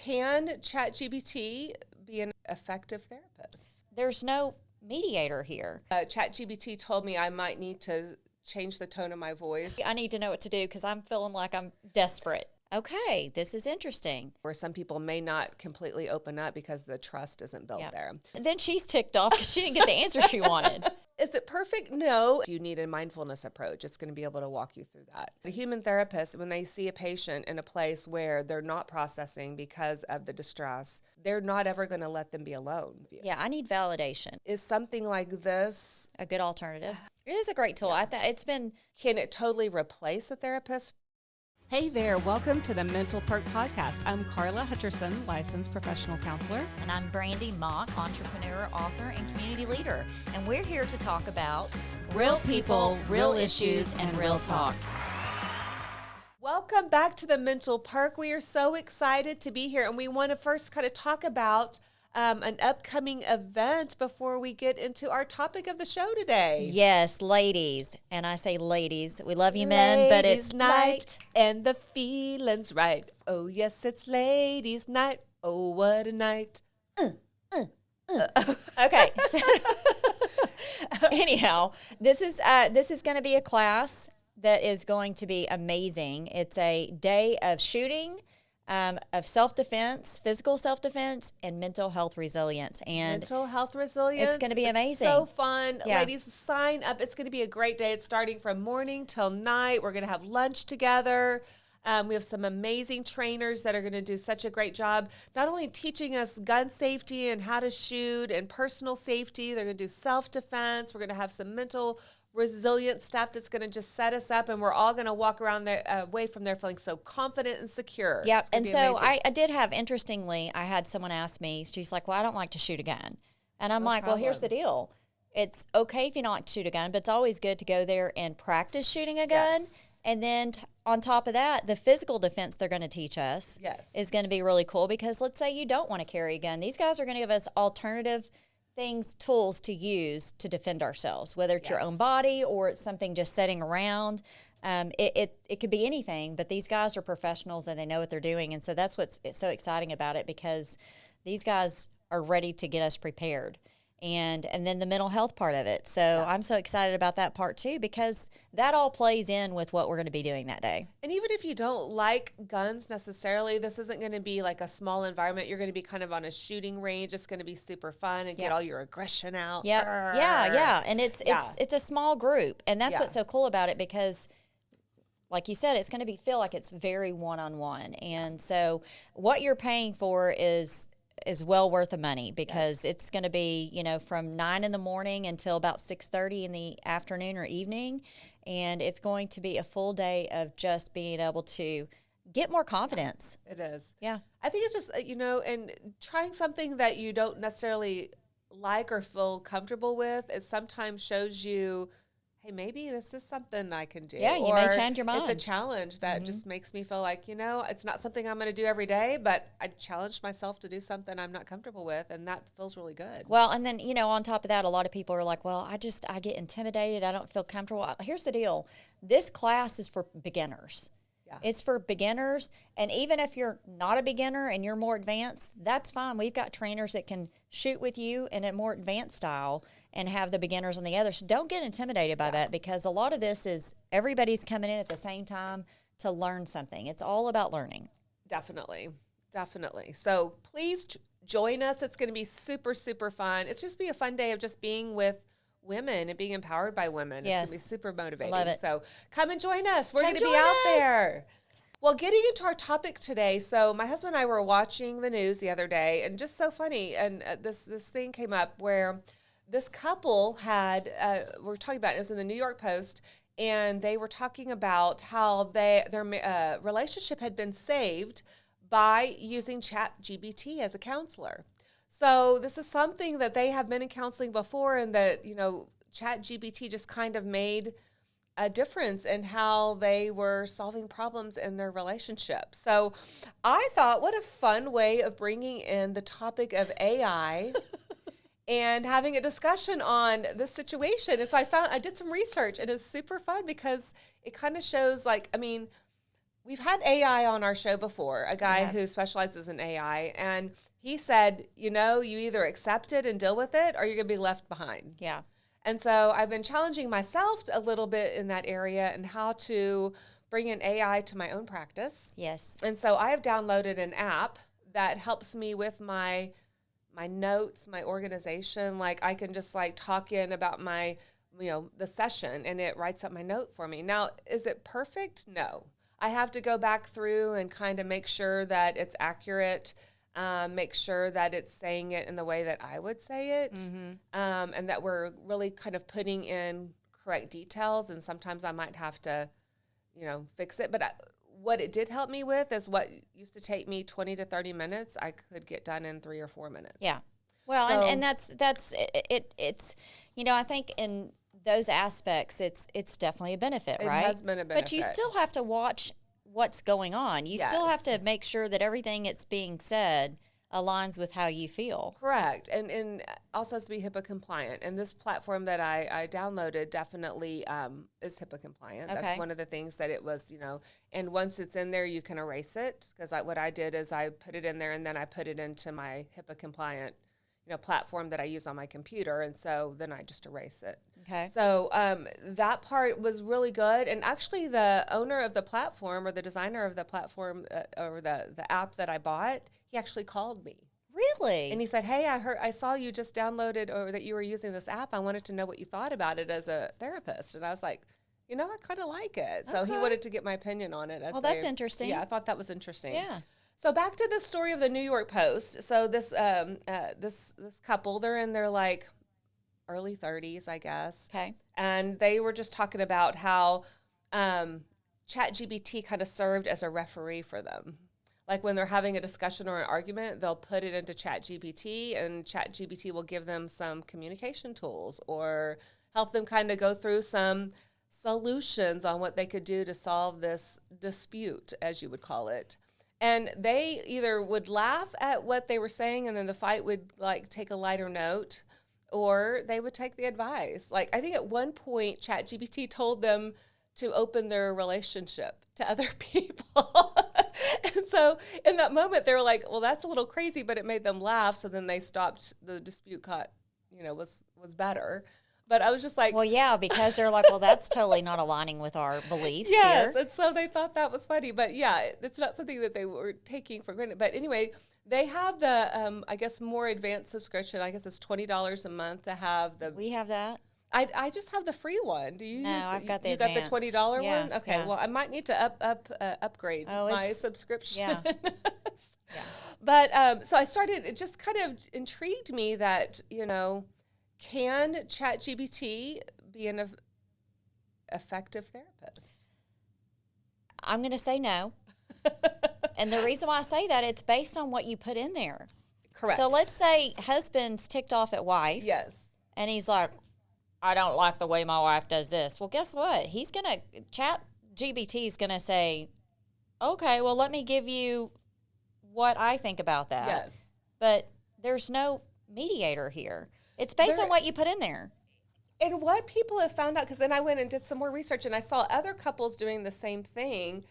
Can ChatGPT be an effective therapist? There's no mediator here. ChatGPT told me I might need to change the tone of my voice. I need to know what to do because I'm feeling like I'm desperate. Okay, this is interesting. Where some people may not completely open up because the trust isn't built there. And then she's ticked off because she didn't get the answer she wanted. Is it perfect? No. You need a mindfulness approach. It's going to be able to walk you through that. A human therapist, when they see a patient in a place where they're not processing because of the distress, they're not ever going to let them be alone. Yeah, I need validation. Is something like this a good alternative? It is a great tool. Can it totally replace a therapist? Hey there, welcome to the Mental Perk podcast. I'm Karla Hutcherson, licensed professional counselor. And I'm Brandi Mock, entrepreneur, author, and community leader. And we're here to talk about real people, real issues, and real talk. Welcome back to the Mental Perk. We are so excited to be here, and we want to first kind of talk about an upcoming event before we get into our topic of the show today. Yes, ladies. And I say ladies. We love you men, but it's night and the feeling's right. Oh, yes, it's ladies' night. Oh, what a night. Okay. So, anyhow, this is going to be a class that is going to be amazing. It's a day of shooting, of self-defense, physical self-defense, and mental health resilience. And mental health resilience. It's going to be amazing. So fun. Yeah. Ladies, sign up. It's going to be a great day. It's starting from morning till night. We're going to have lunch together. We have some amazing trainers that are going to do such a great job, not only teaching us gun safety and how to shoot and personal safety. They're going to do self-defense. We're going to have some mental resilient stuff that's going to just set us up, and we're all going to walk around there away from there feeling so confident and secure. Yeah, and so I did have, interestingly, I had someone ask me, she's like, well, I don't like to shoot a gun. And I'm like, well, here's the deal. It's okay if you don't like to shoot a gun, but it's always good to go there and practice shooting a gun. Yes. And then on top of that, the physical defense they're going to teach us is going to be really cool, because let's say you don't want to carry a gun. These guys are going to give us alternative tools to use to defend ourselves, whether it's your own body or it's something just sitting around. It could be anything, but these guys are professionals and they know what they're doing. And so that's what's so exciting about it, because these guys are ready to get us prepared. And then the mental health part of it. So I'm so excited about that part too, because that all plays in with what we're going to be doing that day. And even if you don't like guns necessarily, this isn't going to be like a small environment. You're going to be kind of on a shooting range. It's going to be super fun and get all your aggression out. Yeah. And it's a small group. And that's what's so cool about it, because like you said, it's going to feel like it's very one-on-one. And so what you're paying for is well worth the money, because it's going to be, from 9 in the morning until about 6:30 in the afternoon or evening. And it's going to be a full day of just being able to get more confidence. It is. Yeah. I think it's just, and trying something that you don't necessarily like or feel comfortable with, it sometimes shows you, hey, maybe this is something I can do. Yeah, you may change your mind. It's a challenge that just makes me feel like, it's not something I'm going to do every day, but I challenged myself to do something I'm not comfortable with, and that feels really good. Well, and then, on top of that, a lot of people are like, well, I get intimidated. I don't feel comfortable. Here's the deal. This class is for beginners. Yeah. It's for beginners, and even if you're not a beginner and you're more advanced, that's fine. We've got trainers that can shoot with you in a more advanced style and have the beginners on the other. So don't get intimidated by that, because a lot of this is everybody's coming in at the same time to learn something. It's all about learning. Definitely. So please join us. It's going to be super, super fun. It's just be a fun day of just being with women and being empowered by women. Yes. It's going to be super motivating. Love it. So come and join us. We're going to be out there. Well, getting into our topic today, so my husband and I were watching the news the other day, and just so funny, and this thing came up where this couple had, we're talking about, it was in the New York Post, and they were talking about how their relationship had been saved by using ChatGPT as a counselor. So this is something that they have been in counseling before, and that, ChatGPT just kind of made a difference in how they were solving problems in their relationship. So I thought, what a fun way of bringing in the topic of AI and having a discussion on this situation. And so I did some research, and it's super fun because it kind of shows, we've had AI on our show before, a guy who specializes in AI, and he said, you either accept it and deal with it or you're going to be left behind. Yeah. And so I've been challenging myself a little bit in that area and how to bring in AI to my own practice. Yes. And so I have downloaded an app that helps me with my notes, my organization. Like I can just like talk in about my, the session, and it writes up my note for me. Now, is it perfect? No. I have to go back through and kind of make sure that it's accurate. Make sure that it's saying it in the way that I would say it, and that we're really kind of putting in correct details. And sometimes I might have to, fix it. But what it did help me with is what used to take me 20 to 30 minutes, I could get done in 3 or 4 minutes. Yeah. Well, so, and that's it. It's, I think in those aspects, it's definitely a benefit, right? It has been a benefit. But you still have to watch what's going on. You still have to make sure that everything that's being said aligns with how you feel. Correct. And also has to be HIPAA compliant. And this platform that I downloaded definitely is HIPAA compliant. Okay. That's one of the things that it was, and once it's in there, you can erase it. Because what I did is I put it in there and then I put it into my HIPAA compliant platform that I use on my computer, and so then I just erase it. Okay. So that part was really good, and actually the owner of the platform or the designer of the platform or the app that I bought, he actually called me. Really? And he said, "Hey, I saw you just downloaded or that you were using this app. I wanted to know what you thought about it as a therapist." And I was like, I kind of like it. So he wanted to get my opinion on it. That's interesting. Yeah, I thought that was interesting. Yeah. So back to the story of the New York Post. So this this couple, they're in their like early 30s, I guess. Okay. And they were just talking about how ChatGPT kind of served as a referee for them. Like when they're having a discussion or an argument, they'll put it into ChatGPT, and ChatGPT will give them some communication tools or help them kind of go through some solutions on what they could do to solve this dispute, as you would call it. And they either would laugh at what they were saying and then the fight would like take a lighter note, or they would take the advice. Like I think at one point ChatGPT told them to open their relationship to other people. And so in that moment they were like, well, that's a little crazy, but it made them laugh. So then they stopped, the dispute was better. But I was just like... Well, yeah, because they're like, well, that's totally not aligning with our beliefs here. Yes, and so they thought that was funny. But yeah, it's not something that they were taking for granted. But anyway, they have the, I guess, more advanced subscription. I guess it's $20 a month to have the... We have that? I just have the free one. Do you? No, use I've got the you advanced. got the $20 Yeah, one? Okay, yeah. well, I might need to upgrade my subscription. Yeah. Yeah. But so I started, it just kind of intrigued me that, can ChatGPT be an effective therapist? I'm going to say no. And the reason why I say that, it's based on what you put in there. Correct. So let's say husband's ticked off at wife. Yes. And he's like, I don't like the way my wife does this. Well, guess what? ChatGPT is going to say, okay, well, let me give you what I think about that. Yes. But there's no mediator here. It's based on what you put in there. And what people have found out, because then I went and did some more research and I saw other couples doing the same thing.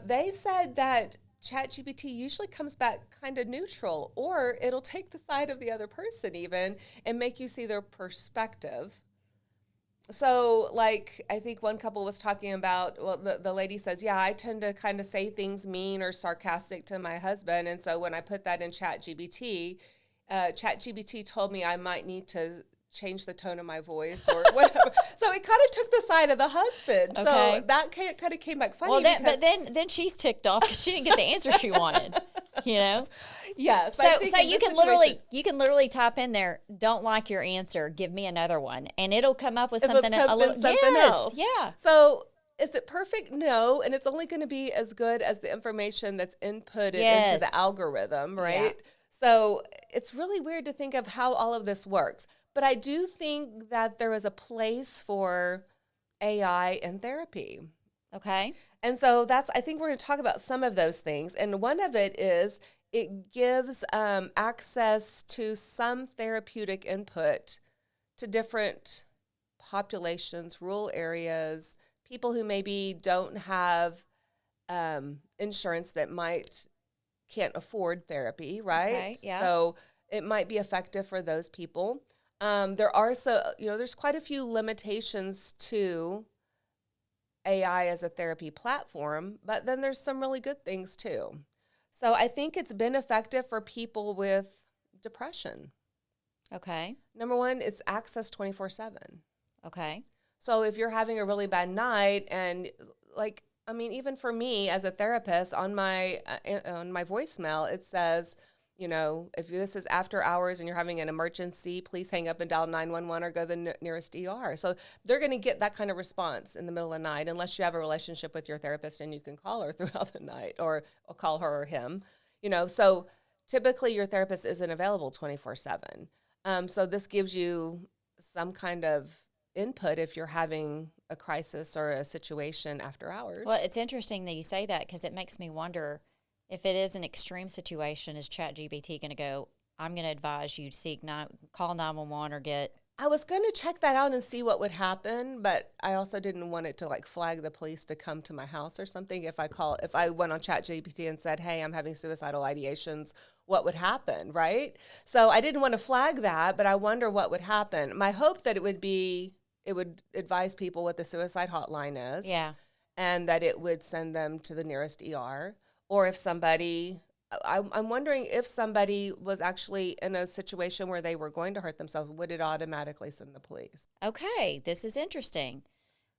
They said that ChatGPT usually comes back kind of neutral, or it'll take the side of the other person even and make you see their perspective. So, like, I think one couple was talking about, well, the lady says, yeah, I tend to kind of say things mean or sarcastic to my husband. And so when I put that in ChatGPT, ChatGPT told me I might need to change the tone of my voice or whatever. So it kind of took the side of the husband. Okay. So that kind of came back funny. Well, but then she's ticked off because she didn't get the answer she wanted. Yes. So you can literally type in there, don't like your answer, give me another one, and it'll come up with something else. Yeah. So is it perfect? No, and it's only going to be as good as the information that's inputted into the algorithm, right? Yeah. So it's really weird to think of how all of this works. But I do think that there is a place for AI in therapy. Okay. And so I think we're going to talk about some of those things. And one of it is it gives access to some therapeutic input to different populations, rural areas, people who maybe don't have insurance that can't afford therapy, right? Okay, yeah. So it might be effective for those people. There are there's quite a few limitations to AI as a therapy platform, but then there's some really good things too. So I think it's been effective for people with depression. Okay. Number one, it's access 24/7. Okay. So if you're having a really bad night and even for me as a therapist on my voicemail, it says, if this is after hours and you're having an emergency, please hang up and dial 911 or go to the nearest ER. So they're going to get that kind of response in the middle of the night unless you have a relationship with your therapist and you can call her throughout the night or call her or him, So typically your therapist isn't available 24/7. So this gives you some kind of input if you're having a crisis or a situation after hours. Well, it's interesting that you say that because it makes me wonder if it is an extreme situation, is ChatGPT going to go, I'm going to advise you to call 911 or get... I was going to check that out and see what would happen, but I also didn't want it to flag the police to come to my house or something. If I went on ChatGPT and said, hey, I'm having suicidal ideations, what would happen, right? So I didn't want to flag that, but I wonder what would happen. My hope that it would advise people what the suicide hotline is. Yeah. And that it would send them to the nearest ER. Or if I'm wondering if somebody was actually in a situation where they were going to hurt themselves, would it automatically send the police? Okay, this is interesting.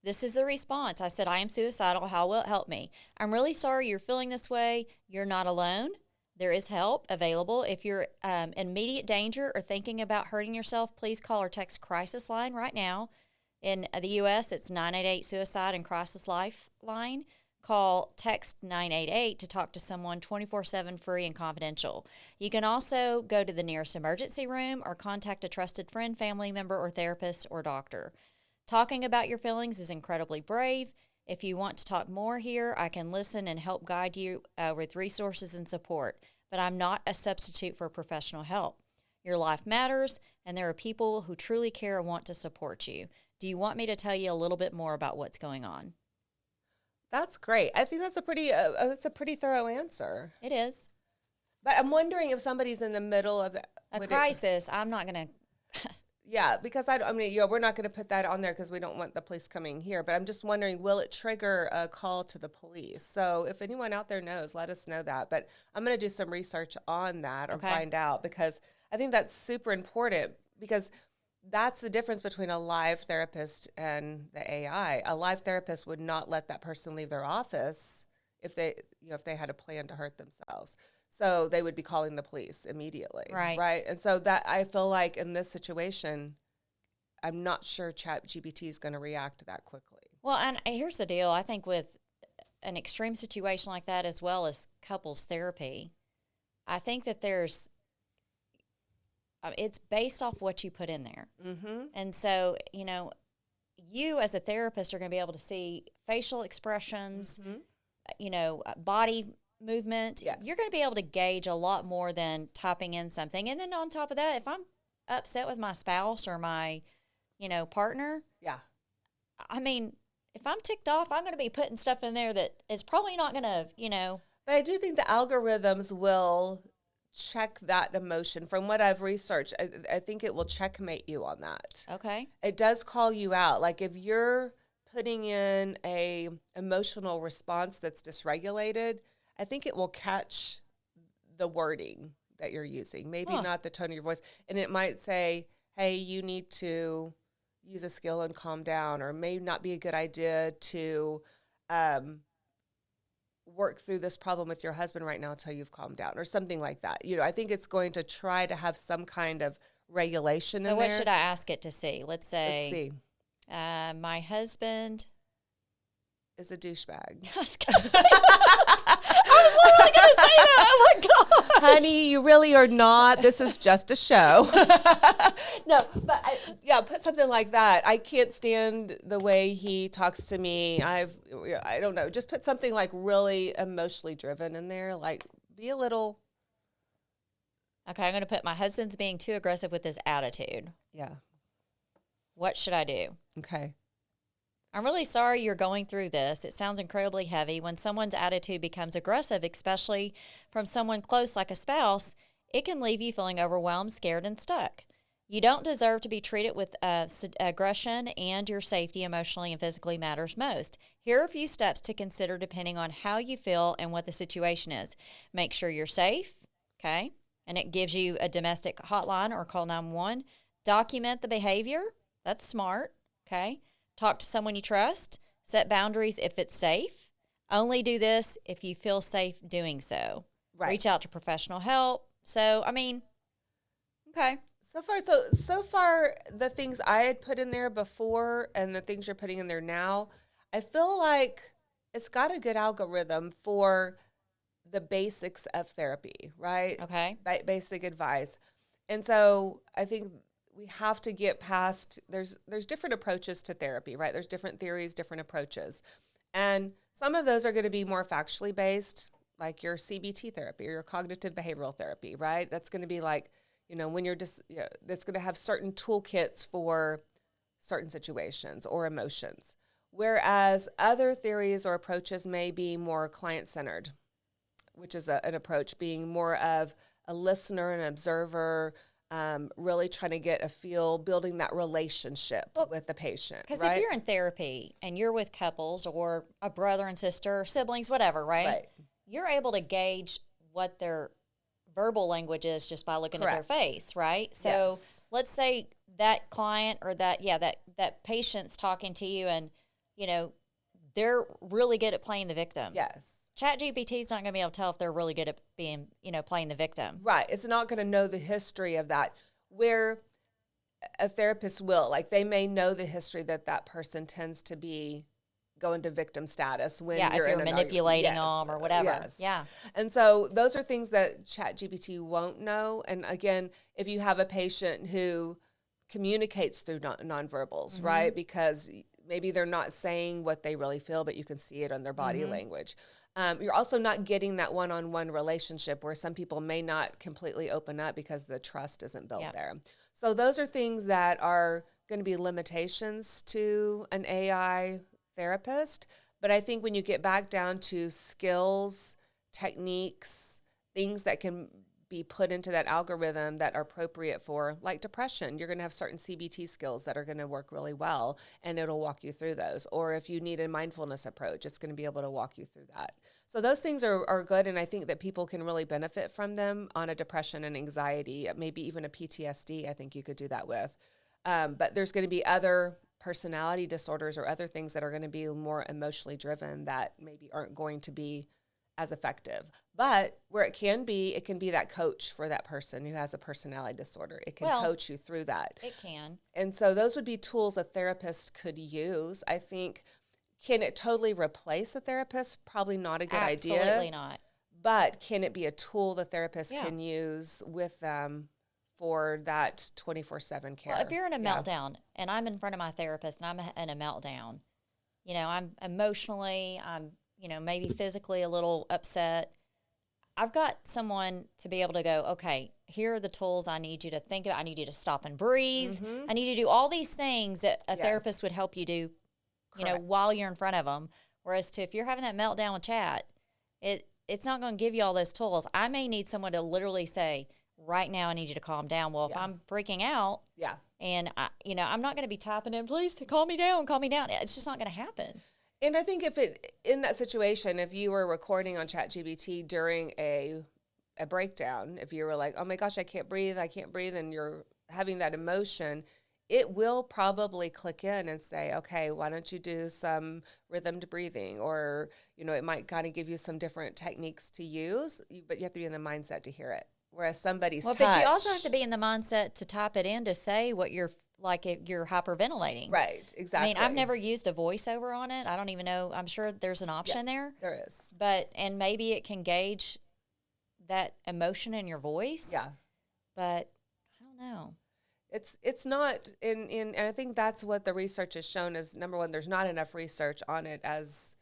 This is the response. I said, I am suicidal. How will it help me? I'm really sorry you're feeling this way. You're not alone. There is help available. If you're in immediate danger or thinking about hurting yourself, please call or text Crisis Line right now. In the U.S., it's 988 Suicide and Crisis Lifeline. Text 988 to talk to someone 24/7 free and confidential. You can also go to the nearest emergency room or contact a trusted friend, family member, or therapist or doctor. Talking about your feelings is incredibly brave. If you want to talk more here, I can listen and help guide you with resources and support, but I'm not a substitute for professional help. Your life matters, and there are people who truly care and want to support you. Do you want me to tell you a little bit more about what's going on? That's great. I think that's it's a pretty thorough answer. It is. But I'm wondering if somebody's in the middle of a crisis. I'm not going to. Yeah, because we're not going to put that on there because we don't want the police coming here. But I'm just wondering, will it trigger a call to the police? So if anyone out there knows, let us know that. But I'm going to do some research on that or find out, because I think that's super important, because that's the difference between a live therapist and the AI. A live therapist would not let that person leave their office if they had a plan to hurt themselves. So they would be calling the police immediately. Right. And so that, I feel like in this situation, I'm not sure ChatGPT is going to react that quickly. Well, and here's the deal. I think with an extreme situation like that, as well as couples therapy, I think that it's based off what you put in there. Mm-hmm. And so, you as a therapist are going to be able to see facial expressions, body movement. Yes. You're going to be able to gauge a lot more than typing in something. And then on top of that, if I'm upset with my spouse or my, partner. Yeah. If I'm ticked off, I'm going to be putting stuff in there that is probably not going to, But I do think the algorithms will check that emotion. From what I've researched, I think it will checkmate you on that. Okay. It does call you out. Like if you're putting in a emotional response that's dysregulated, I think it will catch the wording that you're using, maybe not the tone of your voice. And it might say, hey, you need to use a skill and calm down, or may not be a good idea to work through this problem with your husband right now until you've calmed down, or something like that. I think it's going to try to have some kind of regulation in there. So what should I ask it to see? Let's see. My husband is a douchebag. I was literally going to say that. Oh, my God. Honey, you really are not. This is just a show. No, but put something like that. I can't stand the way he talks to me. I don't know. Just put something like really emotionally driven in there. Like, be a little. Okay, I'm going to put my husband's being too aggressive with his attitude. Yeah. What should I do? Okay. I'm really sorry you're going through this. It sounds incredibly heavy. When someone's attitude becomes aggressive, especially from someone close like a spouse, it can leave you feeling overwhelmed, scared, and stuck. You don't deserve to be treated with aggression, and your safety emotionally and physically matters most. Here are a few steps to consider depending on how you feel and what the situation is. Make sure you're safe, okay? And it gives you a domestic hotline or call 911. Document the behavior. That's smart, okay? Talk to someone you trust. Set boundaries if it's safe. Only do this if you feel safe doing so. Right. Reach out to professional help. So, I mean, okay. So far, the things I had put in there before and the things you're putting in there now, I feel like it's got a good algorithm for the basics of therapy, right? Okay. Basic advice. And so I think we have to get past, there's different approaches to therapy, right? There's different theories, different approaches. And some of those are going to be more factually based, like your CBT therapy or your cognitive behavioral therapy, right? That's going to be like, when you're just, that's going to have certain toolkits for certain situations or emotions. Whereas other theories or approaches may be more client-centered, which is an approach being more of a listener and observer, really trying to get a feel, building that relationship with the patient. Because right? if you're in therapy and you're with couples or a brother and sister, siblings, whatever, right? You're able to gauge what their verbal language is just by looking at their face, right? So let's say that client or that patient's talking to you and, they're really good at playing the victim. Yes. ChatGPT is not going to be able to tell if they're really good at being, playing the victim. Right. It's not going to know the history of that, where a therapist will. Like, they may know the history that person tends to be going to victim status when if you're manipulating them or whatever. Yes. Yeah. And so those are things that ChatGPT won't know. And again, if you have a patient who communicates through nonverbals, right? Because maybe they're not saying what they really feel, but you can see it on their body language. You're also not getting that one-on-one relationship where some people may not completely open up because the trust isn't built there. So those are things that are going to be limitations to an AI therapist. But I think when you get back down to skills, techniques, things that can be put into that algorithm that are appropriate for, like depression, you're going to have certain CBT skills that are going to work really well, and it'll walk you through those. Or if you need a mindfulness approach, it's going to be able to walk you through that. So those things are good, and I think that people can really benefit from them on a depression and anxiety, maybe even a PTSD. I think you could do that with. But there's going to be other personality disorders or other things that are going to be more emotionally driven that maybe aren't going to be as effective. But where it can be that coach for that person who has a personality disorder. It can coach you through that. It can. And so those would be tools a therapist could use. I think, can it totally replace a therapist? Probably not a good idea. Absolutely not. But can it be a tool the therapist can use with them for that 24/7 care? Well, if you're in a meltdown and I'm in front of my therapist and I'm in a meltdown, I'm emotionally, I'm, maybe physically a little upset. I've got someone to be able to go, okay, here are the tools I need you to think about. I need you to stop and breathe. I need you to do all these things that a therapist would help you do, while you're in front of them. Whereas if you're having that meltdown with chat, it's not going to give you all those tools. I may need someone to literally say, right now I need you to calm down. Well, if I'm freaking out, and I'm not going to be tapping in, please calm me down. It's just not going to happen. And I think in that situation, if you were recording on ChatGPT during a breakdown, if you were like, oh my gosh, I can't breathe, and you're having that emotion, it will probably click in and say, okay, why don't you do some rhythmed breathing? Or, it might kind of give you some different techniques to use, but you have to be in the mindset to hear it. Whereas somebody's touch. But you also have to be in the mindset to type it in to say what you're, like if you're hyperventilating. Right, exactly. I mean, I've never used a voiceover on it. I don't even know. I'm sure there's an option there. There is. And maybe it can gauge that emotion in your voice. Yeah. But I don't know. It's not and I think that's what the research has shown is, number one, there's not enough research on it as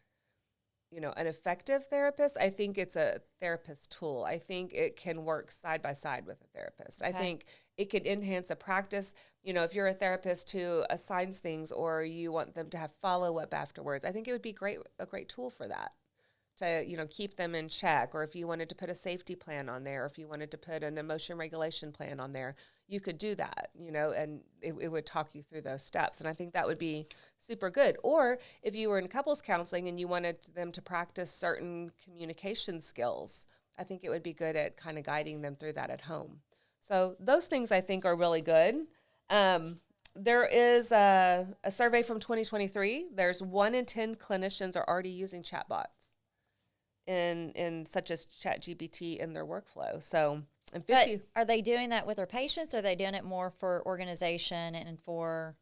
an effective therapist. I think it's a therapist tool. I think it can work side by side with a therapist. Okay. I think it could enhance a practice. If you're a therapist who assigns things or you want them to have follow-up afterwards, I think it would be a great tool for that, to, keep them in check. Or if you wanted to put a safety plan on there, or if you wanted to put an emotion regulation plan on there, you could do that, and it would talk you through those steps. And I think that would be super good. Or if you were in couples counseling and you wanted them to practice certain communication skills, I think it would be good at kind of guiding them through that at home. So those things I think are really good. There is a survey from 2023. There's 1 in 10 clinicians are already using chatbots in such as ChatGPT in their workflow. So, and 50. But are they doing that with their patients, or are they doing it more for organization and for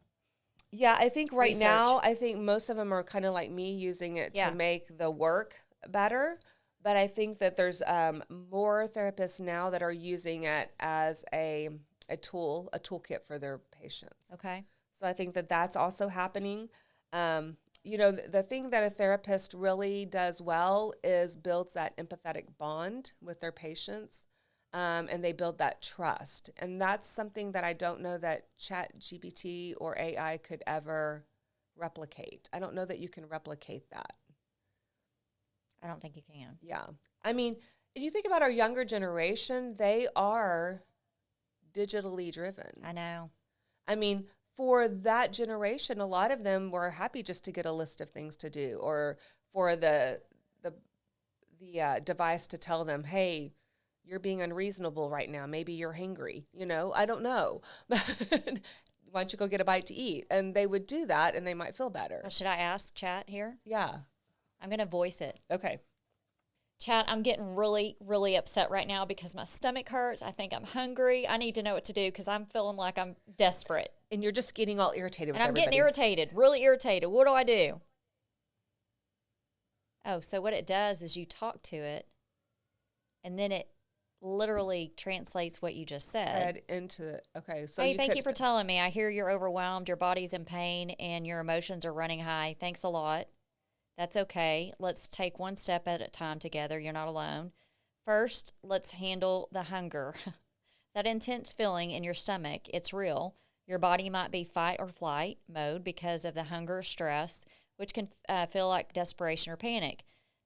Yeah, I think right research? now, I think most of them are kind of like me, using it Yeah. to make the work better. But I think that there's more therapists now that are using it as a toolkit for their patients. Okay. So I think that that's also happening. The thing that a therapist really does well is builds that empathetic bond with their patients, and they build that trust. And that's something that I don't know that ChatGPT or AI could ever replicate. I don't know that you can replicate that. I don't think you can. Yeah. I mean, if you think about our younger generation, they are digitally driven. I know. I mean, for that generation, a lot of them were happy just to get a list of things to do, or for the device to tell them, hey, you're being unreasonable right now. Maybe you're hangry. I don't know. Why don't you go get a bite to eat? And they would do that, and they might feel better. Well, should I ask Chat here? Yeah. I'm going to voice it. Okay. Chat, I'm getting really, really upset right now because my stomach hurts. I think I'm hungry. I need to know what to do because I'm feeling like I'm desperate. And you're just getting all irritated with And I'm everybody. getting irritated, really irritated. What do I do? Oh, so what it does is you talk to it, and then it literally translates what you just said. Okay. So hey, thank you for telling me. I hear you're overwhelmed, your body's in pain, and your emotions are running high. Thanks a lot. That's okay. Let's take one step at a time together. You're not alone. First, let's handle the hunger. That intense feeling in your stomach, it's real. Your body might be fight or flight mode because of the hunger or stress, which can feel like desperation or panic.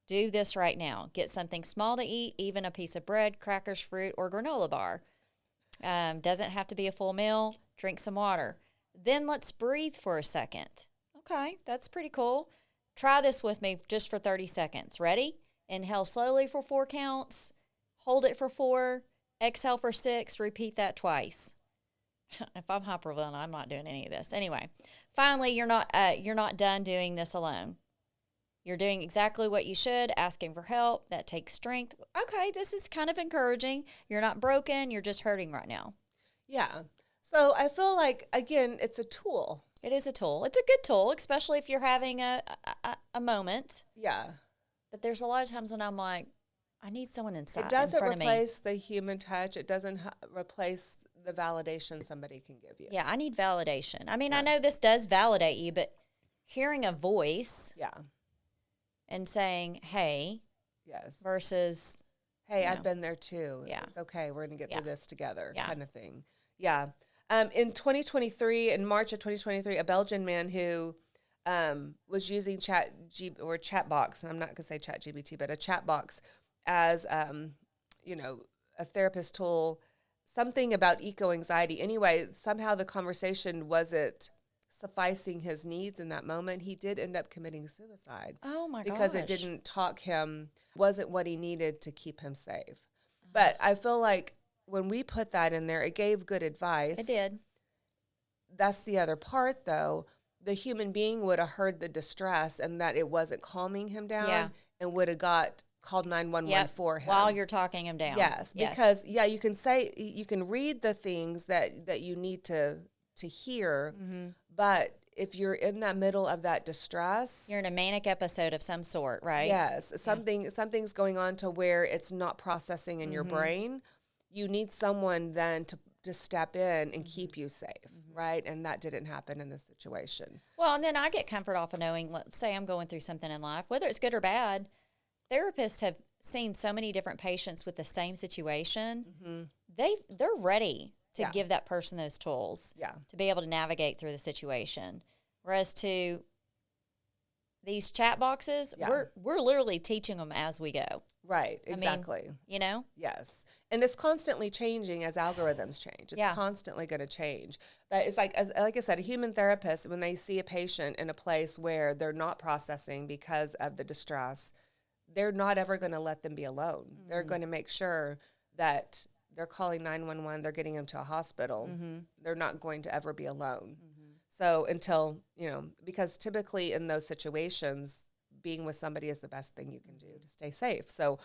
Do this right now. Get something small to eat, even a piece of bread, crackers, fruit, or granola bar. Doesn't have to be a full meal. Drink some water. Then let's breathe for a second. Okay, that's pretty cool. Try this with me just for 30 seconds. Ready? Inhale slowly for 4 counts. Hold it for 4. Exhale for 6. Repeat that twice. If I'm hyperventilating, I'm not doing any of this. Anyway, finally, you're not done doing this alone. You're doing exactly what you should, asking for help. That takes strength. Okay, this is kind of encouraging. You're not broken. You're just hurting right now. Yeah. So I feel like, again, it's a tool. It is a tool. It's a good tool, especially if you're having a moment. Yeah. But there's a lot of times when I'm like, I need someone inside. It doesn't in front replace the human touch. It doesn't replace the validation somebody can give you. Yeah, I need validation. I mean, Yeah. I know this does validate you, but hearing a voice Yeah. and saying, hey, Yes. versus, Hey, you I've know. been there too. Yeah. It's okay. We're going to get Yeah. through this together, Yeah. kind of thing. Yeah. In 2023, in March of 2023, a Belgian man who was using Chatbox, and I'm not going to say ChatGPT, but a Chatbox as, a therapist tool, something about eco-anxiety. Anyway, somehow the conversation wasn't sufficing his needs in that moment. He did end up committing suicide. oh my Because gosh. it didn't wasn't what he needed to keep him safe. But I feel like when we put that in there, it gave good advice. It did. That's the other part, though. The human being would have heard the distress and that it wasn't calming him down, Yeah. and would have called 911 Yep. for him. While you're talking him down. Yes, because you can read the things that you need to hear, Mm-hmm. but if you're in that middle of that distress, You're in a manic episode of some sort, right? yes, something's going on to where it's not processing in your brain. You need someone then to to step in and keep you safe, right? And that didn't happen in this situation. Well, and then I get comfort off of knowing, let's say I'm going through something in life, whether it's good or bad, therapists have seen so many different patients with the same situation. They're ready to give that person those tools to be able to navigate through the situation. Whereas to these chat boxes, we're literally teaching them as we go. Right, exactly. I mean, you know? Yes. And it's constantly changing as algorithms change. It's constantly going to change. But it's like I said, a human therapist, when they see a patient in a place where they're not processing because of the distress, they're not ever going to let them be alone. They're going to make sure that they're calling 911, they're getting them to a hospital. They're not going to ever be alone. So until, because typically in those situations, being with somebody is the best thing you can do to stay safe. So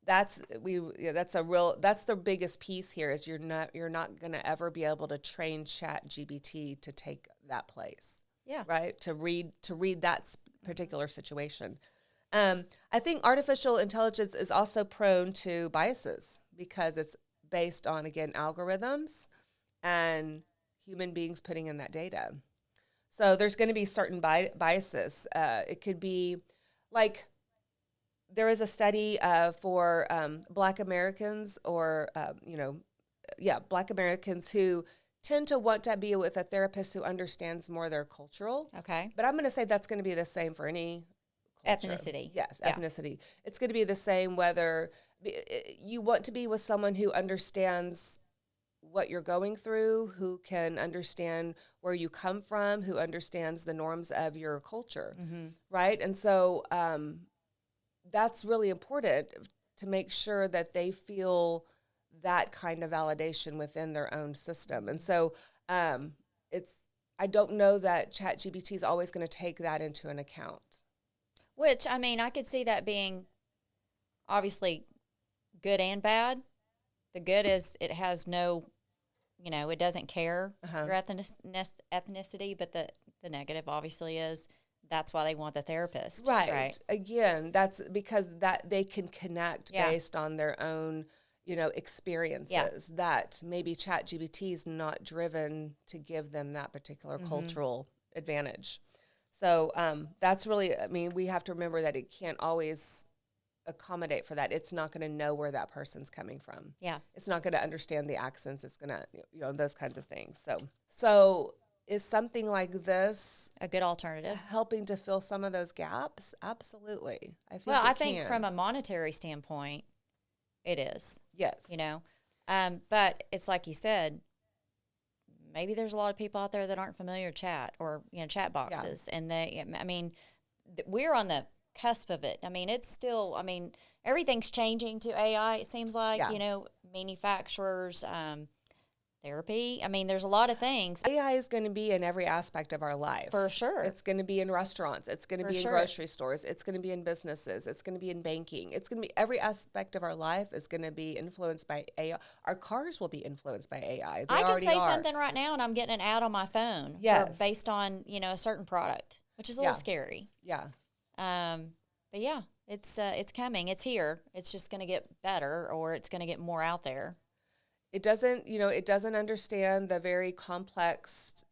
that's the biggest piece here is you're not going to ever be able to train ChatGPT to take that place. Yeah. Right? To read that particular situation. I think artificial intelligence is also prone to biases because it's based on, again, algorithms and human beings putting in that data. So there's going to be certain biases. It could be like there is a study for Black Americans or, Black Americans who tend to want to be with a therapist who understands more their cultural. Okay. But I'm going to say that's going to be the same for any culture. Ethnicity. Yes, ethnicity. It's going to be the same whether you want to be with someone who understands what you're going through, who can understand where you come from, who understands the norms of your culture, right? And so that's really important to make sure that they feel that kind of validation within their own system. And so I don't know that ChatGPT is always going to take that into an account. Which, I mean, I could see that being obviously good and bad. The good is it has no, it doesn't care your ethnicity, but the negative obviously is that's why they want the therapist. Right. Again, that's because that they can connect based on their own, experiences that maybe ChatGPT is not driven to give them that particular cultural advantage. So that's really, we have to remember that it can't always accommodate for that. It's not going to know where that person's coming from. Yeah. It's not going to understand the accents. It's going to, those kinds of things. So is something like this a good alternative? Helping to fill some of those gaps? Absolutely. I think from a monetary standpoint, it is. Yes. But it's like you said, maybe there's a lot of people out there that aren't familiar with chat or, chat boxes. And we're on the cusp of it. It's still, everything's changing to AI, it seems like, manufacturers, therapy. There's a lot of things. AI is going to be in every aspect of our life. For sure. It's going to be in restaurants. It's going to be in grocery stores. It's going to be in businesses. It's going to be in banking. It's going to be every aspect of our life is going to be influenced by AI. Our cars will be influenced by AI. I can say something right now and I'm getting an ad on my phone based on, a certain product, which is a little scary. Yeah. But yeah, it's coming. It's here. It's just going to get better or it's going to get more out there. It doesn't understand the very complex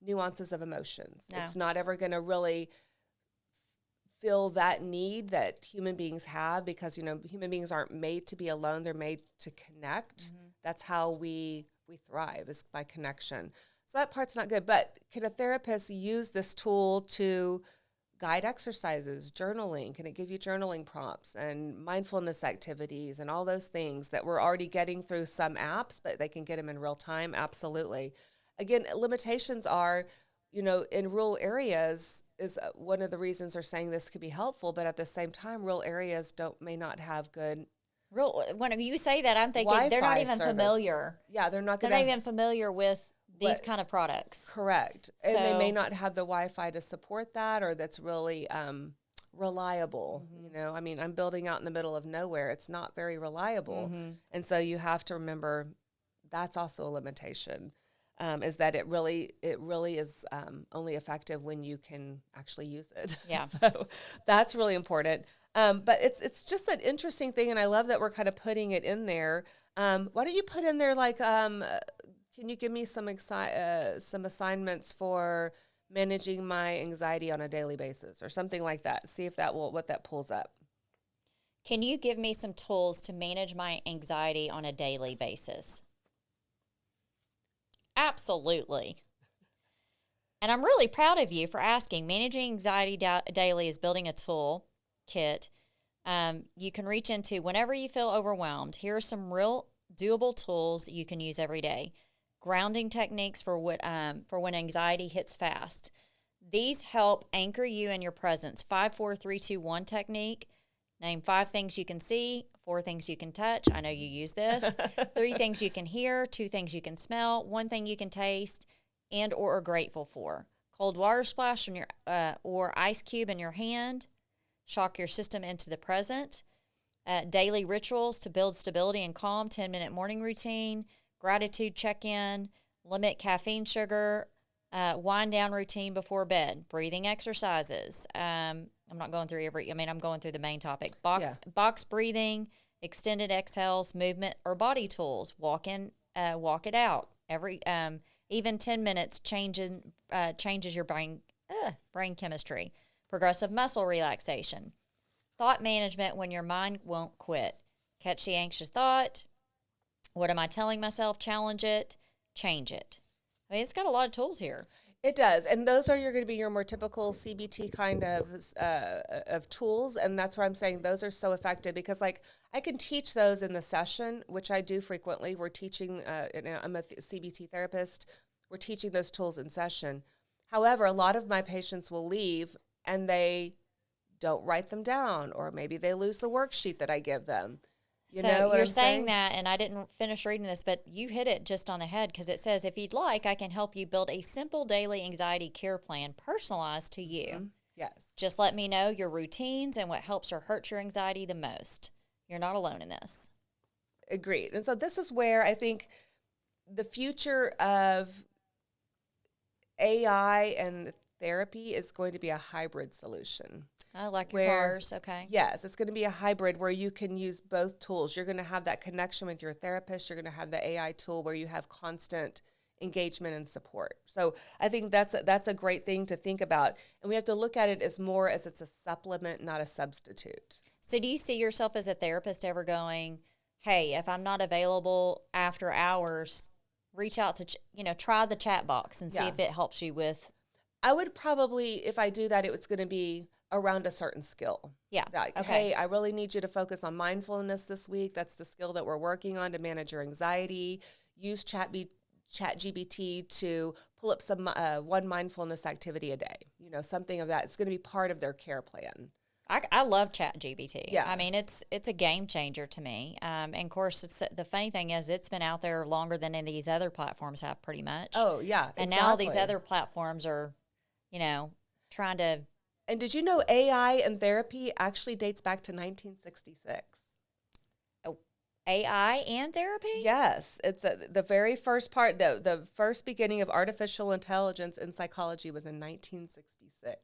nuances of emotions. No. It's not ever going to really feel that need that human beings have because, human beings aren't made to be alone. They're made to connect. That's how we thrive, is by connection. So that part's not good. But can a therapist use this tool to guide exercises, journaling? Can it give you journaling prompts and mindfulness activities and all those things that we're already getting through some apps, but they can get them in real time? Absolutely. Again, limitations are, in rural areas is one of the reasons they're saying this could be helpful, but at the same time, rural areas may not have good. When you say that, I'm thinking Wi-Fi they're not even familiar. Yeah, they're not even familiar with these kind of products. Correct. And they may not have the Wi-Fi to support that or that's really reliable. I'm building out in the middle of nowhere. It's not very reliable. And so you have to remember that's also a limitation, is that it really is only effective when you can actually use it. Yeah. So that's really important. But it's just an interesting thing, and I love that we're kind of putting it in there. Why don't you put in there like, can you give me some assignments for managing my anxiety on a daily basis or something like that? See if what that pulls up. Can you give me some tools to manage my anxiety on a daily basis? Absolutely. And I'm really proud of you for asking. Managing anxiety daily is building a tool kit you can reach into whenever you feel overwhelmed. Here are some real doable tools that you can use every day. Grounding techniques for when anxiety hits fast. These help anchor you in your presence. 5, 4, 3, 2, 1 technique. Name 5 things you can see, 4 things you can touch. I know you use this. 3 things you can hear, 2 things you can smell, 1 thing you can taste and or are grateful for. Cold water splash on your or ice cube in your hand. Shock your system into the present. Daily rituals to build stability and calm. 10-minute morning routine. Gratitude check-in. Limit caffeine, sugar. Wind down routine before bed. Breathing exercises. I'm not going through I'm going through the main topic. Box breathing, extended exhales, movement, or body tools. Walk it out. Even 10 minutes changes your brain chemistry. Progressive muscle relaxation. Thought management when your mind won't quit. Catch the anxious thought. What am I telling myself? Challenge it. Change it. I mean, it's got a lot of tools here. It does, and those are going to be your more typical CBT kind of tools, and that's why I'm saying those are so effective because, like, I can teach those in the session, which I do frequently. We're teaching. I'm a CBT therapist. We're teaching those tools in session. However, a lot of my patients will leave and they don't write them down, or maybe they lose the worksheet that I give them. You know what you're saying that, and I didn't finish reading this, but you hit it just on the head because it says, if you'd like, I can help you build a simple daily anxiety care plan personalized to you. Mm-hmm. Yes. Just let me know your routines and what helps or hurts your anxiety the most. You're not alone in this. Agreed. And so this is where I think the future of AI and therapy is going to be a hybrid solution. I like your cars. Okay. Yes, it's going to be a hybrid where you can use both tools. You're going to have that connection with your therapist. You're going to have the AI tool where you have constant engagement and support. So I think that's a great thing to think about. And we have to look at it as more as it's a supplement, not a substitute. So do you see yourself as a therapist ever going, hey, if I'm not available after hours, reach out to, try the chat box and see if it helps you with. I would probably, if I do that, it's going to be around a certain skill. Yeah. Like, okay. Hey, I really need you to focus on mindfulness this week. That's the skill that we're working on to manage your anxiety. Use ChatGPT to pull up some one mindfulness activity a day. Something of that. It's going to be part of their care plan. I love ChatGPT. Yeah. I mean, it's a game changer to me. And of course, the funny thing is it's been out there longer than any of these other platforms have pretty much. Oh, yeah, And exactly. now these other platforms are, trying to. And did you know AI and therapy actually dates back to 1966? Oh, AI and therapy? Yes. It's the very first part, the first beginning of artificial intelligence in psychology was in 1966.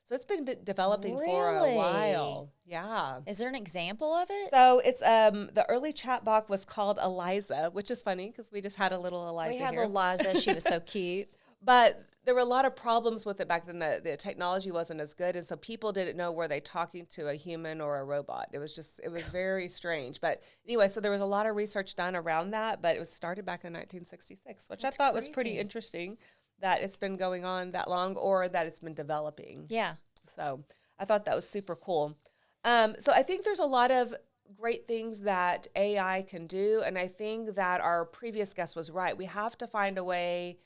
So it's been developing for a while. Yeah. Is there an example of it? So it's the early chatbot was called Eliza, which is funny because we just had a little Eliza We had here. Eliza. She was so cute. But there were a lot of problems with it back then. The technology wasn't as good, and so people didn't know, were they talking to a human or a robot? It was very strange. But anyway, so there was a lot of research done around that, but it was started back in 1966, which I thought was pretty interesting that it's been going on that long or that it's been developing. Yeah. So I thought that was super cool. So I think there's a lot of great things that AI can do, and I think that our previous guest was right. We have to find a way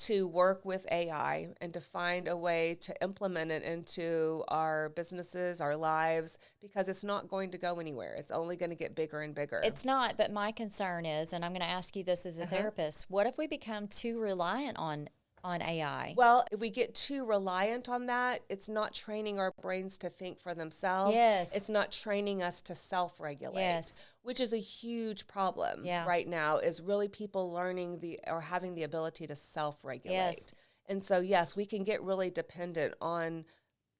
to work with AI and to find a way to implement it into our businesses, our lives, because it's not going to go anywhere. It's only going to get bigger and bigger. It's not, but my concern is, and I'm going to ask you this as a therapist, what if we become too reliant on AI? Well, if we get too reliant on that, it's not training our brains to think for themselves. Yes. It's not training us to self-regulate. Yes. Which is a huge problem right now, is really people learning or having the ability to self-regulate. Yes. And so, yes, we can get really dependent on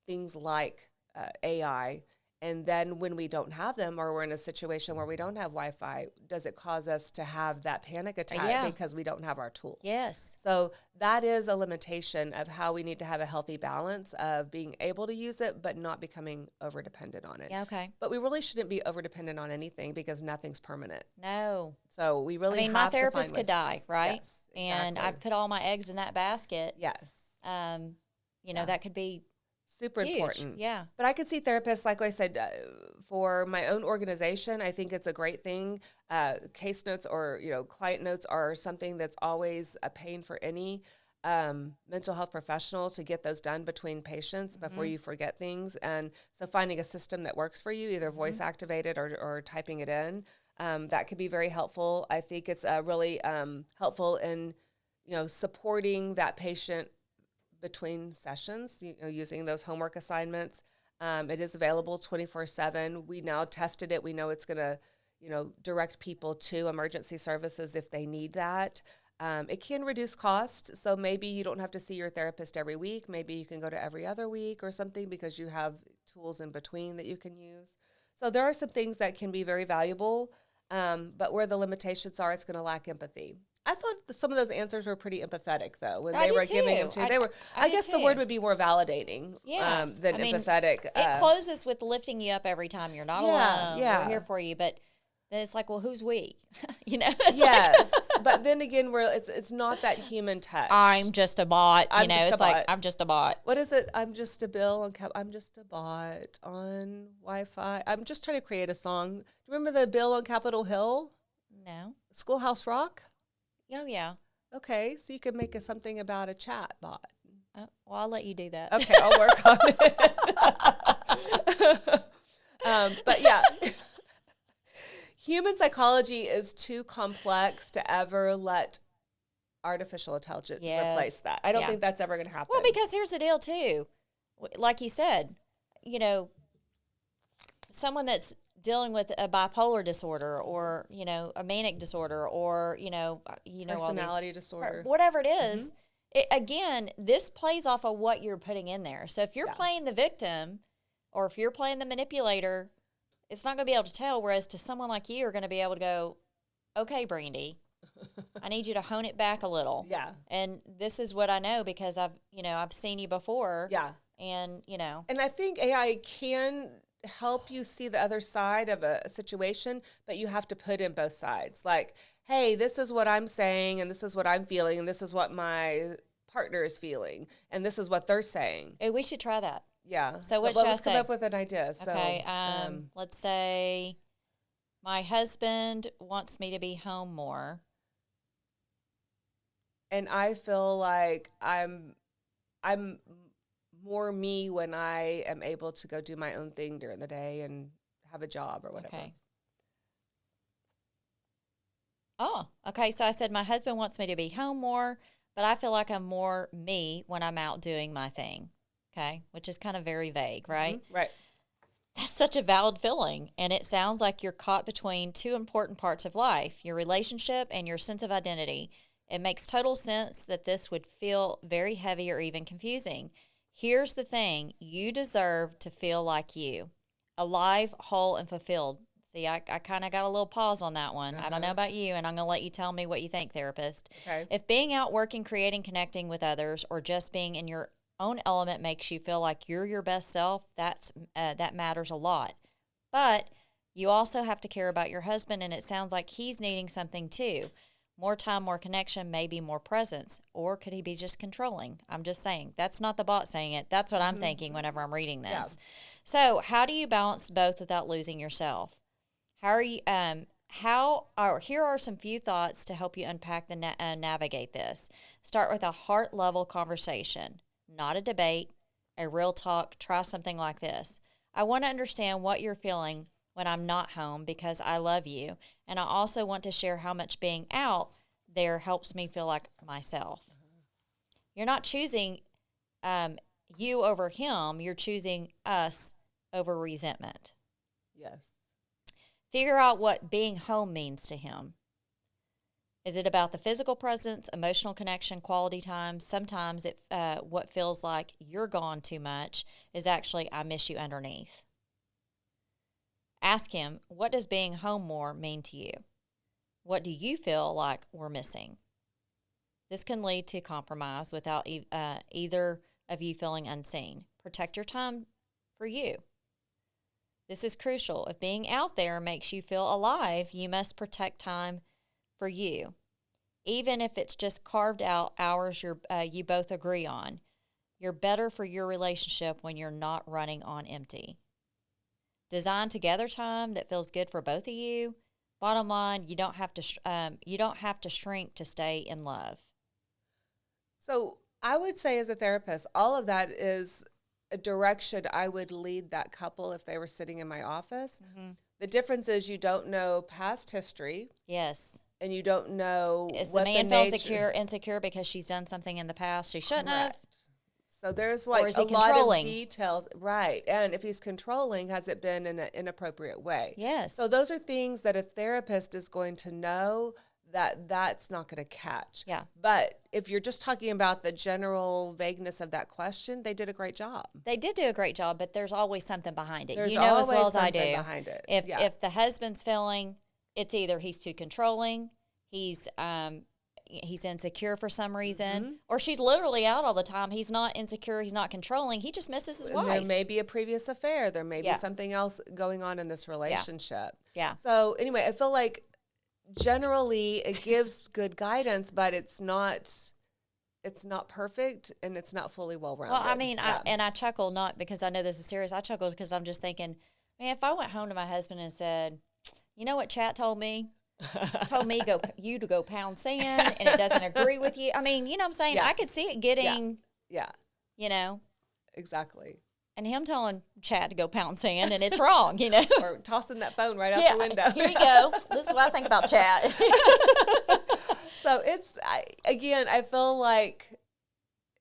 things like AI, And then when we don't have them, or we're in a situation where we don't have Wi-Fi, does it cause us to have that panic attack because we don't have our tool? Yes. So that is a limitation of how we need to have a healthy balance of being able to use it, but not becoming over dependent on it. Yeah, okay. But we really shouldn't be over dependent on anything because nothing's permanent. No. So we really have to my find therapist ways. could die, right? Yes, And exactly. I've put all my eggs in that basket. Yes. That could be super huge. important. Yeah. But I could see therapists, like I said, for my own organization, I think it's a great thing. Case notes or, client notes are something that's always a pain for any mental health professional to get those done between patients before you forget things. And so finding a system that works for you, either voice activated or typing it in, that could be very helpful. I think it's really helpful in, supporting that patient between sessions, using those homework assignments. It is available 24/7. We now tested it. We know it's going to, direct people to emergency services if they need that. It can reduce cost. So maybe you don't have to see your therapist every week. Maybe you can go to every other week or something because you have tools in between that you can use. So there are some things that can be very valuable, but where the limitations are, it's going to lack empathy. I thought some of those answers were pretty empathetic, though, when they were giving them to. They were. I guess the word would be more validating, than empathetic. It closes with lifting you up every time. You're not alone. Yeah. We're here for you, but then it's like, well, who's we? Yes, but then again, it's not that human touch. I'm just a bot. I'm just a bot. What is it? I'm just a bill on. I'm just a bot on Wi-Fi. I'm just trying to create a song. Do you remember the bill on Capitol Hill? No. Schoolhouse Rock. Oh, yeah. Okay, so you could make something about a chat bot. Well, I'll let you do that. Okay, I'll work on it. But yeah, human psychology is too complex to ever let artificial intelligence replace that. I don't think that's ever going to happen. Well, because here's the deal, too. Like you said, someone that's dealing with a bipolar disorder or, a manic disorder or, personality disorder, whatever it is. Again, this plays off of what you're putting in there. So if you're playing the victim or if you're playing the manipulator, it's not going to be able to tell. Whereas to someone like you are going to be able to go, okay, Brandi, I need you to hone it back a little. Yeah. And this is what I know because I've seen you before. Yeah. And, And I think AI can help you see the other side of a situation, but you have to put in both sides. Like, hey, this is what I'm saying, and this is what I'm feeling, and this is what my partner is feeling, and this is what they're saying. Hey, we should try that. Yeah. So what should I say? Let's come up with an idea. Okay. Let's say my husband wants me to be home more. And I feel like I'm more me when I am able to go do my own thing during the day and have a job or whatever. Okay. Oh, okay. So I said my husband wants me to be home more, but I feel like I'm more me when I'm out doing my thing. Okay. Which is kind of very vague, right? Mm-hmm. Right. That's such a valid feeling. And it sounds like you're caught between two important parts of life, your relationship and your sense of identity. It makes total sense that this would feel very heavy or even confusing. Here's the thing. You deserve to feel like you, alive, whole, and fulfilled. See, I kind of got a little pause on that one. I don't know about you, and I'm going to let you tell me what you think, therapist. Okay. If being out working, creating, connecting with others, or just being in your own element makes you feel like you're your best self, that matters a lot. But you also have to care about your husband, and it sounds like he's needing something too. More time, more connection, maybe more presence. Or could he be just controlling? I'm just saying. That's not the bot saying it. That's what I'm thinking whenever I'm reading this. Yeah. So how do you balance both without losing yourself? Here are some few thoughts to help you unpack navigate this. Start with a heart-level conversation, not a debate, a real talk. Try something like this. I want to understand what you're feeling when I'm not home because I love you. And I also want to share how much being out there helps me feel like myself. You're not choosing you over him. You're choosing us over resentment. Yes. Figure out what being home means to him. Is it about the physical presence, emotional connection, quality time? Sometimes what feels like you're gone too much is actually I miss you underneath. Ask him, what does being home more mean to you? What do you feel like we're missing? This can lead to compromise without either of you feeling unseen. Protect your time for you. This is crucial. If being out there makes you feel alive, you must protect time for you, even if it's just carved out hours you both agree on. You're better for your relationship when you're not running on empty. Design together time that feels good for both of you. Bottom line, you don't have to shrink to stay in love. So I would say, as a therapist, all of that is a direction I would lead that couple if they were sitting in my office. Mm-hmm. The difference is you don't know past history. Yes. And you don't know is what the man feels insecure because she's done something in the past she shouldn't have. So there's like a lot of details, right? And if he's controlling, has it been in an inappropriate way? Yes. So those are things that a therapist is going to know that's not going to catch. Yeah. But if you're just talking about the general vagueness of that question, they did a great job. They did do a great job, but there's always something behind it. There's you know always as well as I do. Behind it. If the husband's feeling, it's either he's too controlling, he's insecure for some reason, mm-hmm. or she's literally out all the time. He's not insecure, he's not controlling, he just misses his wife. There may be a previous affair. There may be something else going on in this relationship. Yeah. So anyway, I feel like generally it gives good guidance, but it's not perfect and it's not fully well-rounded. Well, I mean, I chuckle not because I know this is serious. I chuckle because I'm just thinking, man, if I went home to my husband and said, you know what Chat told me? Told me you to go pound sand and it doesn't agree with you. I mean, you know what I'm saying? I could see it getting, you know. Exactly. And him telling Chad to go pound sand and it's wrong, you know. Or tossing that phone right out the window. Here you go. This is what I think about Chad. So I feel like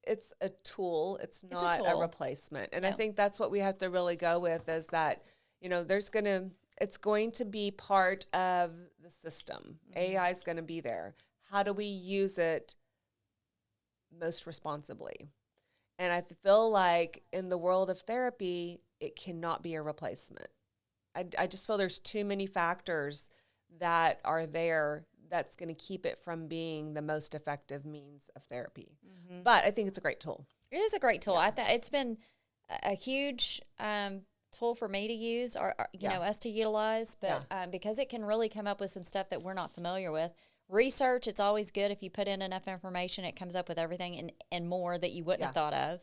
it's a tool. It's not a replacement. And I think that's what we have to really go with is that, you know, it's going to be part of the system. Mm-hmm. AI is going to be there. How do we use it most responsibly? And I feel like in the world of therapy, it cannot be a replacement. I just feel there's too many factors that are there that's going to keep it from being the most effective means of therapy. Mm-hmm. But I think it's a great tool. It is a great tool. Yeah. It's been a huge tool for me to use or you know, us to utilize, but because it can really come up with some stuff that we're not familiar with. Research, it's always good if you put in enough information, it comes up with everything and more that you wouldn't have thought of.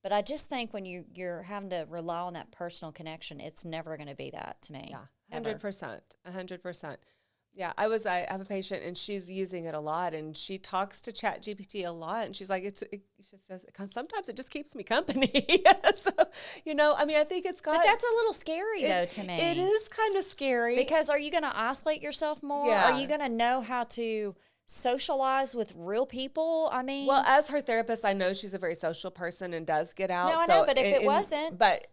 But I just think when you're having to rely on that personal connection, it's never going to be that to me. Yeah, 100%. Yeah, I have a patient and she's using it a lot and she talks to ChatGPT a lot and she's like, she says, sometimes it just keeps me company. So, you know, I mean, I think it's got. But that's a little scary though to me. It is kind of scary. Because are you going to isolate yourself more? Yeah. Are you going to know how to socialize with real people? I mean, well, as her therapist, I know she's a very social person and does get out. No, I know, but if it wasn't, but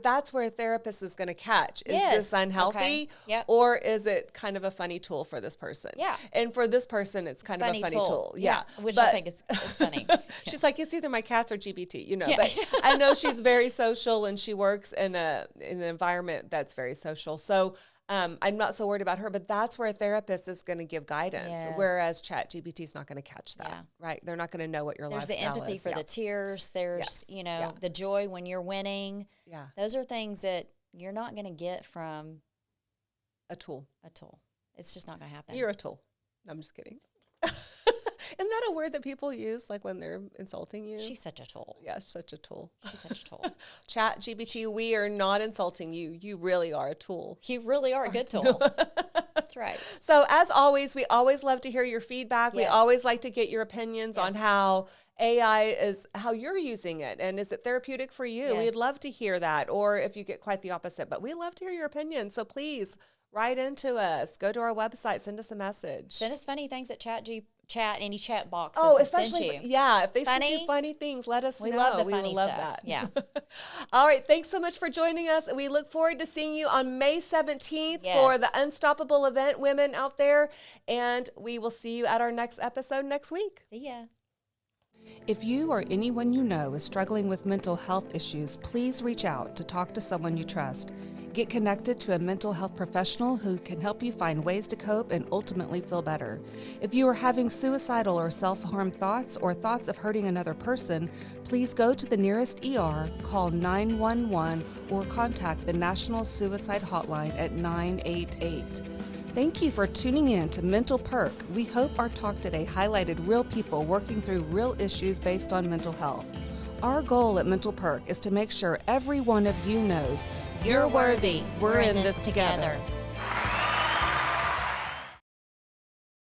that's where a therapist is going to catch. Is this unhealthy, or is it kind of a funny tool for this person? Yeah, and for this person, it's kind of a funny tool. Yeah, which I think is funny. She's like, it's either my cats or GPT, you know. Yeah. But I know she's very social and she works in an environment that's very social. So. I'm not so worried about her, but that's where a therapist is going to give guidance, whereas ChatGPT is not going to catch that, right? They're not going to know what your lifestyle is. There's the empathy for the tears. There's, you know, the joy when you're winning. Yeah. Those are things that you're not going to get from a tool. It's just not going to happen. You're a tool. No, I'm just kidding. Isn't that a word that people use, like when they're insulting you? She's such a tool. Yeah, such a tool. She's such a tool. ChatGPT, we are not insulting you. You really are a tool. You really are a good tool. That's right. So as always, we always love to hear your feedback. Yes. We always like to get your opinions on how AI is, how you're using it. And is it therapeutic for you? Yes. We'd love to hear that. Or if you get quite the opposite. But we love to hear your opinions. So please write into us. Go to our website. Send us a message. Send us funny things at any chat box. Oh, especially if they send you funny things, let us know. We love the funny stuff. That. Yeah. All right. Thanks so much for joining us. We look forward to seeing you on May 17th for the Unstoppable event, women out there, and we will see you at our next episode next week. See ya. If you or anyone you know is struggling with mental health issues, please reach out to talk to someone you trust. Get connected to a mental health professional who can help you find ways to cope and ultimately feel better. If you are having suicidal or self-harm thoughts or thoughts of hurting another person, please go to the nearest ER, call 911, or contact the National Suicide Hotline at 988. Thank you for tuning in to Mental Perk. We hope our talk today highlighted real people working through real issues based on mental health. Our goal at Mental Perk is to make sure every one of you knows you're worthy. We're in this together.